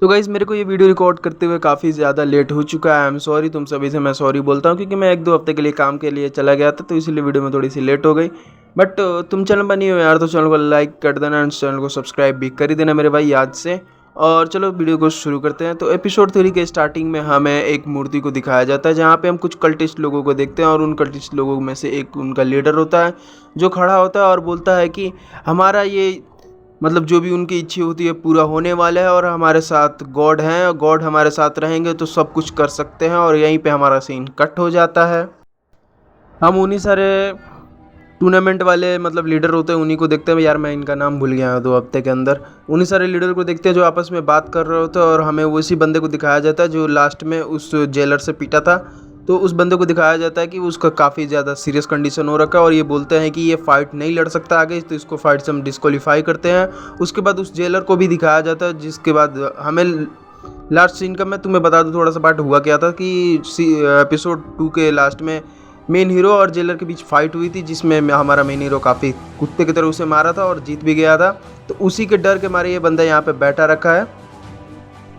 तो गाइज़ मेरे को ये वीडियो रिकॉर्ड करते हुए काफ़ी ज़्यादा लेट हो चुका है। आई एम सॉरी, तुम सभी से मैं सॉरी बोलता हूँ क्योंकि मैं 1-2 हफ्ते के लिए काम के लिए चला गया था, तो इसीलिए वीडियो में थोड़ी सी लेट हो गई। बट तुम चैनल पर नहीं हो यार, तो चैनल को लाइक कर देना एंड चैनल को सब्सक्राइब भी कर ही देना मेरे भाई याद से। और चलो वीडियो को शुरू करते हैं। तो एपिसोड 3 के स्टार्टिंग में हमें एक मूर्ति को दिखाया जाता है जहाँ पे हम कुछ कल्टिस्ट लोगों को देखते हैं, और उन कल्टिस्ट लोगों में से एक उनका लीडर होता है जो खड़ा होता है और बोलता है कि हमारा ये मतलब जो भी उनकी इच्छा होती है पूरा होने वाला है, और हमारे साथ गॉड हैं और गॉड हमारे साथ रहेंगे तो सब कुछ कर सकते हैं। और यहीं पे हमारा सीन कट हो जाता है। हम उन्हीं सारे टूर्नामेंट वाले मतलब लीडर होते हैं उन्हीं को देखते हैं। यार मैं इनका नाम भूल गया 2 हफ्ते के अंदर। उन्हीं सारे लीडर को देखते हैं जो आपस में बात कर रहे होते हैं, और हमें उसी बंदे को दिखाया जाता है जो लास्ट में उस जेलर से पीटा था। तो उस बंदे को दिखाया जाता है कि उसका काफ़ी ज़्यादा सीरियस कंडीशन हो रखा है, और ये बोलते हैं कि ये फ़ाइट नहीं लड़ सकता आगे, तो इसको फाइट से हम डिस्क्वालीफाई करते हैं। उसके बाद उस जेलर को भी दिखाया जाता है, जिसके बाद हमें लास्ट सीन का मैं तुम्हें बता दूं थोड़ा सा पार्ट हुआ क्या था कि एपिसोड 2 के लास्ट में मेन हीरो और जेलर के बीच फाइट हुई थी, जिसमें हमारा मेन हीरो काफ़ी कुत्ते की तरह उसे मारा था और जीत भी गया था। तो उसी के डर के मारे ये बंदा यहाँ पे बैठा रखा है।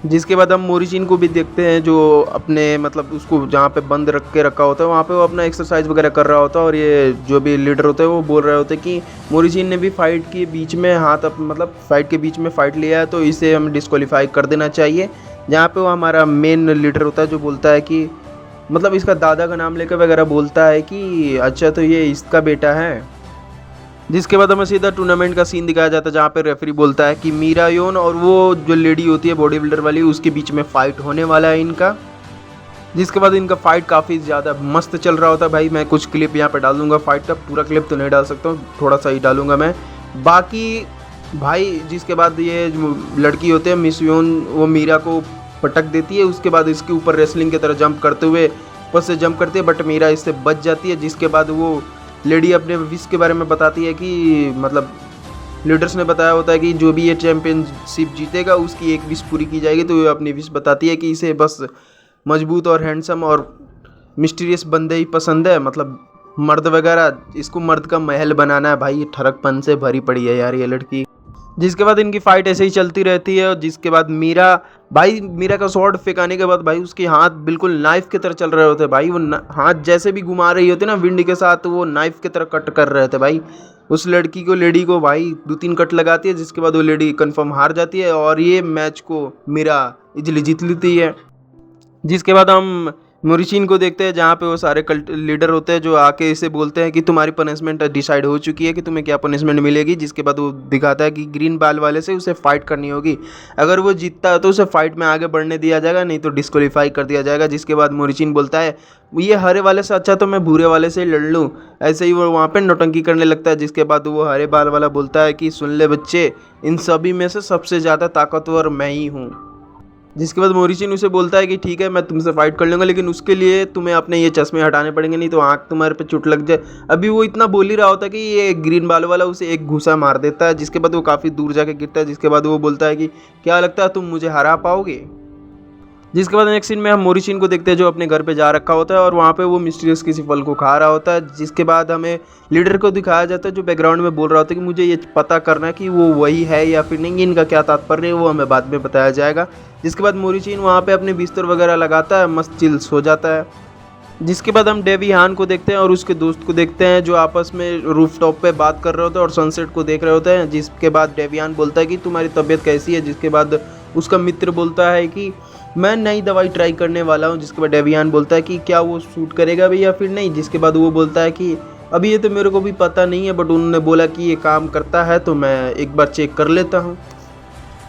जिसके बाद हम मोरिचिन को भी देखते हैं जो अपने मतलब उसको जहाँ पे बंद रख के रखा होता है वहाँ पे वो अपना एक्सरसाइज वगैरह कर रहा होता है, और ये जो भी लीडर होते हैं वो बोल रहे होते हैं कि मोरिचिन ने भी फाइट के बीच में मतलब फाइट के बीच में फ़ाइट लिया है, तो इसे हम डिस्क्वालीफाई कर देना चाहिए। जहाँ पे वो हमारा मेन लीडर होता है जो बोलता है कि मतलब इसका दादा का नाम लेकर वगैरह बोलता है कि अच्छा तो ये इसका बेटा है। जिसके बाद हमें सीधा टूर्नामेंट का सीन दिखाया जाता है जहाँ पे रेफरी बोलता है कि मीरा योन और वो जो लेडी होती है बॉडी बिल्डर वाली उसके बीच में फ़ाइट होने वाला है इनका। जिसके बाद इनका फ़ाइट काफ़ी ज़्यादा मस्त चल रहा होता है। भाई मैं कुछ क्लिप यहाँ पे डाल दूँगा, फाइट का पूरा क्लिप तो नहीं डाल सकता हूँ, थोड़ा सा ही डालूँगा मैं। बाकी भाई जिसके बाद ये जो लड़की होती है मिस योन, वो मीरा को पटक देती है। उसके बाद इसके ऊपर रेसलिंग की तरह जंप करते हुए ऊपर से जंप करती है, बट मीरा इससे बच जाती है। जिसके बाद वो लेडी अपने विश के बारे में बताती है कि मतलब लीडर्स ने बताया होता है कि जो भी ये चैम्पियनशिप जीतेगा उसकी एक विश पूरी की जाएगी। तो ये अपनी विश बताती है कि इसे बस मजबूत और हैंडसम और मिस्टीरियस बंदे ही पसंद है, मतलब मर्द वगैरह, इसको मर्द का महल बनाना है। भाई ये ठरकपन से भरी पड़ी है यार ये लड़की। जिसके बाद इनकी फाइट ऐसे ही चलती रहती है, और जिसके बाद मीरा का स्वॉर्ड फेंकाने के बाद भाई उसके हाथ बिल्कुल नाइफ की तरह चल रहे होते भाई। वो हाथ जैसे भी घुमा रही होती ना विंड के साथ, वो नाइफ की तरह कट कर रहे थे भाई। उस लेडी को भाई 2-3 कट लगाती है, जिसके बाद वो लेडी कंफर्म हार जाती है और ये मैच को मीरा इजीली जीत लेती है। जिसके बाद हम मोरिचिन को देखते हैं जहाँ पे वो सारे कल्ट लीडर होते हैं जो आके इसे बोलते हैं कि तुम्हारी पनिशमेंट डिसाइड हो चुकी है कि तुम्हें क्या पनिशमेंट मिलेगी। जिसके बाद वो दिखाता है कि ग्रीन बाल वाले से उसे फाइट करनी होगी। अगर वो जीतता है तो उसे फाइट में आगे बढ़ने दिया जाएगा, नहीं तो डिस्क्वालीफाई कर दिया जाएगा। जिसके बाद मोरिचिन बोलता है ये हरे वाले से अच्छा तो मैं भूरे वाले से लड़ लूँ। ऐसे ही वो वहाँ पर नौटंकी करने लगता है। जिसके बाद वो हरे बाल वाला बोलता है कि सुन ले बच्चे, इन सभी में से सबसे ज़्यादा ताकतवर मैं ही हूँ। जिसके बाद मोरिचिन उसे बोलता है कि ठीक है मैं तुमसे फाइट कर लूँगा, लेकिन उसके लिए तुम्हें अपने ये चश्मे हटाने पड़ेंगे, नहीं तो आँख तुम्हारे पे चोट लग जाए। अभी वो इतना बोल ही रहा होता है कि ये ग्रीन बाल वाला उसे एक घूसा मार देता है। जिसके बाद वो काफ़ी दूर जाके गिरता है। जिसके बाद वो बोलता है कि क्या लगता है तुम मुझे हरा पाओगे। जिसके बाद नेक्स्ट सीन में हम मोरिचिन को देखते हैं जो अपने घर पे जा रखा होता है, और वहाँ पे वो मिस्टीरियस किसी फल को खा रहा होता है। जिसके बाद हमें लीडर को दिखाया जाता है जो बैकग्राउंड में बोल रहा होता है कि मुझे ये पता करना है कि वो वही है या फिर नहीं, इनका क्या तात्पर्य है वो हमें बाद में बताया जाएगा। जिसके बाद मोरिचिन वहाँ पे अपने बिस्तर वगैरह लगाता है, मस्त चिल सो जाता है। जिसके बाद हम डेवियान को देखते हैं और उसके दोस्त को देखते हैं जो आपस में रूफ टॉप पे बात कर रहे होते हैं और सनसेट को देख रहे होते हैं। जिसके बाद डेवियान बोलता है कि तुम्हारी तबीयत कैसी है। जिसके बाद उसका मित्र बोलता है कि मैं नई दवाई ट्राई करने वाला हूँ। जिसके बाद डेवियान बोलता है कि क्या वो सूट करेगा भी या फिर नहीं। जिसके बाद वो बोलता है कि अभी ये तो मेरे को भी पता नहीं है, बट उन्होंने बोला कि ये काम करता है तो मैं एक बार चेक कर लेता हूँ।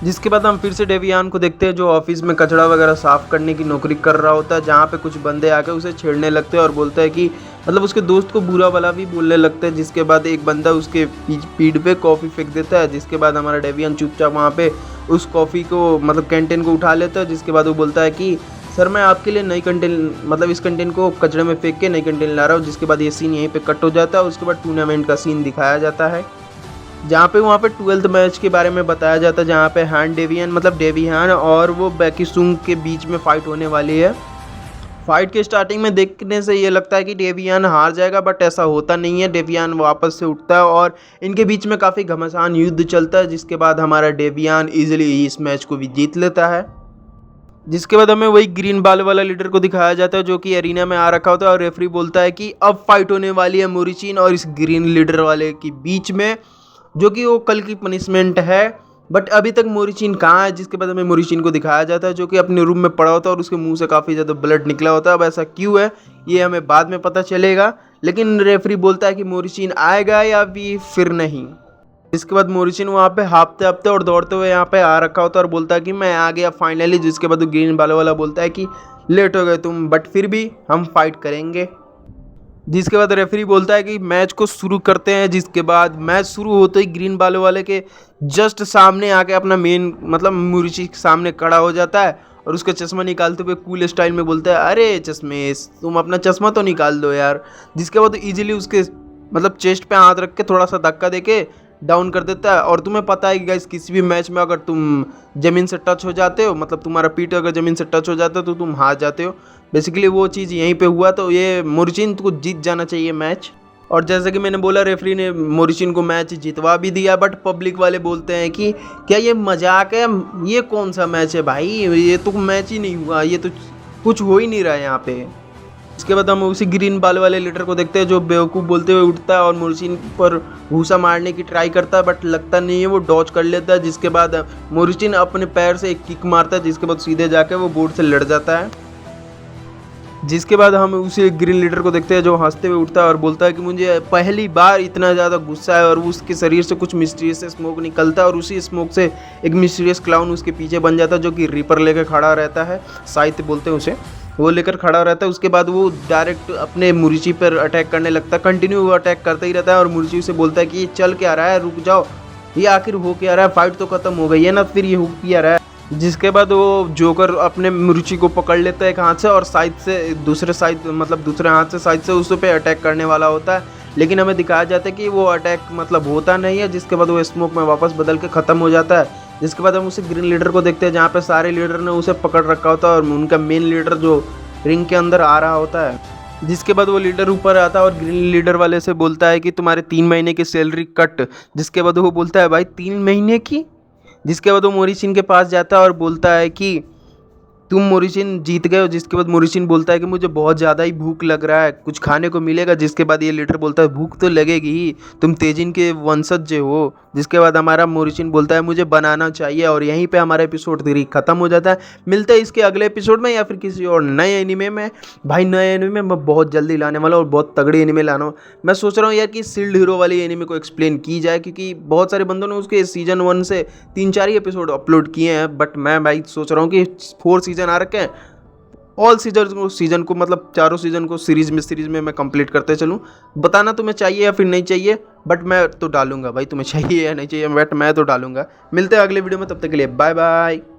जिसके बाद हम फिर से डेवियान को देखते हैं जो ऑफिस में कचरा वगैरह साफ़ करने की नौकरी कर रहा होता है, जहाँ पे कुछ बंदे आके उसे छेड़ने लगते हैं और बोलता है कि मतलब उसके दोस्त को बुरा वाला भी बोलने लगता है। जिसके बाद एक बंदा उसके पीठ पे कॉफ़ी फेंक देता है। जिसके बाद हमारा डेवियान चुपचाप वहाँ पे उस कॉफ़ी को मतलब कैंटीन को उठा लेता है। जिसके बाद वो बोलता है कि सर मैं आपके लिए नई कंटेन मतलब इस कंटेन को कचरे में फेंक के नई कंटेन ला रहा हूँ। जिसके बाद ये सीन यहीं पे कट हो जाता है। उसके बाद टूर्नामेंट का सीन दिखाया जाता है जहाँ पे वहाँ पे 12th मैच के बारे में बताया जाता है, जहाँ पे डेवियान और वो बैकी सुंग के बीच में फ़ाइट होने वाली है। फाइट के स्टार्टिंग में देखने से ये लगता है कि डेवियान हार जाएगा, बट ऐसा होता नहीं है। डेवियान वापस से उठता है और इनके बीच में काफ़ी घमासान युद्ध चलता है। जिसके बाद हमारा डेवियान इजीली इस मैच को भी जीत लेता है। जिसके बाद हमें वही ग्रीन बाल वाला लीडर को दिखाया जाता है जो कि एरिना में आ रखा होता है और रेफरी बोलता है कि अब फाइट होने वाली है मोरिचिन और इस ग्रीन लीडर वाले के बीच में, जो कि वो कल की पनिशमेंट है। बट अभी तक मोरिचिन कहाँ है, जिसके बाद हमें मोरिचिन को दिखाया जाता है जो कि अपने रूम में पड़ा होता है और उसके मुंह से काफ़ी ज़्यादा ब्लड निकला होता है। अब ऐसा क्यों है ये हमें बाद में पता चलेगा, लेकिन रेफरी बोलता है कि मोरिचिन आएगा या फिर नहीं। इसके बाद मोरिचिन वहाँ पे हाँफते हाँफते और दौड़ते हुए यहाँ पे आ रखा होता है और बोलता है कि मैं आ गया फाइनली। जिसके बाद ग्रीन बाल वाला बोलता है कि लेट हो गए तुम, बट फिर भी हम फाइट करेंगे। जिसके बाद रेफरी बोलता है कि मैच को शुरू करते हैं। जिसके बाद मैच शुरू होते ही ग्रीन बाल वाले के जस्ट सामने आके अपना मेन मतलब मोरिचिन के सामने खड़ा हो जाता है और उसका चश्मा निकालते हुए कूल स्टाइल में बोलता है, अरे चश्मेश तुम अपना चश्मा तो निकाल दो यार। जिसके बाद इजीली उसके मतलब चेस्ट पे हाथ रख के थोड़ा सा धक्का देके डाउन कर देता है। और तुम्हें पता है कि गाइस किसी भी मैच में अगर तुम ज़मीन से टच हो जाते हो, मतलब तुम्हारा पीठ अगर ज़मीन से टच हो जाता है तो तुम हार जाते हो। बेसिकली वो चीज़ यहीं पे हुआ, तो ये मोरिचिन को जीत जाना चाहिए मैच। और जैसे कि मैंने बोला रेफरी ने मोरिचिन को मैच जितवा भी दिया, बट पब्लिक वाले बोलते हैं कि क्या ये मजाक है, ये कौन सा मैच है भाई, ये तो मैच ही नहीं हुआ, ये तो कुछ हो ही नहीं रहा है यहाँ पे। इसके बाद हम उसी ग्रीन बाल वाले लीडर को देखते हैं जो बेवकूफ़ बोलते हुए उठता है और मोरिचिन पर घूसा मारने की ट्राई करता है, बट लगता नहीं है, वो डॉज कर लेता है। जिसके बाद मोरिचिन अपने पैर से एक किक मारता है, जिसके बाद सीधे जाके वो बोर्ड से लड़ जाता है। जिसके बाद हम उसी ग्रीन लीडर को देखते हैं जो हंसते हुए उठता है और बोलता है कि मुझे पहली बार इतना ज़्यादा गुस्सा है, और उसके शरीर से कुछ मिस्टीरियस स्मोक निकलता है और उसी स्मोक से एक मिस्टीरियस क्लाउन उसके पीछे बन जाता है जो कि रीपर लेकर खड़ा रहता है, साहित्य बोलते हैं उसे, वो लेकर खड़ा रहता है। उसके बाद वो डायरेक्ट अपने मोरिचिन पर अटैक करने लगता है, कंटिन्यू वो अटैक करता ही रहता है और मोरिचिन से बोलता है कि ये चल क्या रहा है, रुक जाओ, ये आखिर हो क्या रहा है, फाइट तो खत्म हो गई है ना, फिर ये हो क्या रहा है। जिसके बाद वो जोकर अपने मोरिचिन को पकड़ लेता है एक हाथ से और साइड से दूसरे साइड मतलब दूसरे हाथ से साइड से उस पे अटैक करने वाला होता है, लेकिन हमें दिखाया जाता है कि वो अटैक मतलब होता नहीं है। जिसके बाद वो स्मोक में वापस बदल के ख़त्म हो जाता है। जिसके बाद हम उसे ग्रीन लीडर को देखते हैं जहाँ पे सारे लीडर ने उसे पकड़ रखा होता है और उनका मेन लीडर जो रिंग के अंदर आ रहा होता है। जिसके बाद वो लीडर ऊपर आता है और ग्रीन लीडर वाले से बोलता है कि तुम्हारे 3 महीने की सैलरी कट। जिसके बाद वो बोलता है भाई 3 महीने की। जिसके बाद वो मोरिचिन के पास जाता है और बोलता है कि तुम मोरिचिन जीत गए हो। जिसके बाद मोरिचिन बोलता है कि मुझे बहुत ज़्यादा ही भूख लग रहा है, कुछ खाने को मिलेगा। जिसके बाद ये लीडर बोलता है भूख तो लगेगी ही, तुम तेजिन के वंशज हो। जिसके बाद हमारा मोरिचिन बोलता है मुझे बनाना चाहिए, और यहीं पे हमारा एपिसोड 3 खत्म हो जाता है। मिलते हैं इसके अगले एपिसोड में या फिर किसी और नए एनिमे में। भाई नए एनिमे मैं बहुत जल्दी लाने वाला हूँ और बहुत तगड़ी एनिमे लाना हूँ। मैं सोच रहा हूँ यार कि शील्ड हीरो वाली एनिमे को एक्सप्लेन की जाए, क्योंकि बहुत सारे बंदों ने उसके सीजन 1 से 3-4 ही एपिसोड अपलोड किए हैं, बट मैं भाई सोच रहा हूँ कि 4 सीजन आ रखे हैं, ऑल सीजन को मतलब चारों सीजन को सीरीज में मैं कंप्लीट करते चलूँ। बताना तुम्हें चाहिए या फिर नहीं चाहिए, बट मैं तो डालूंगा भाई, तुम्हें चाहिए या नहीं चाहिए, बट मैं तो डालूंगा। मिलते हैं अगले वीडियो में, तब तक के लिए बाय बाय।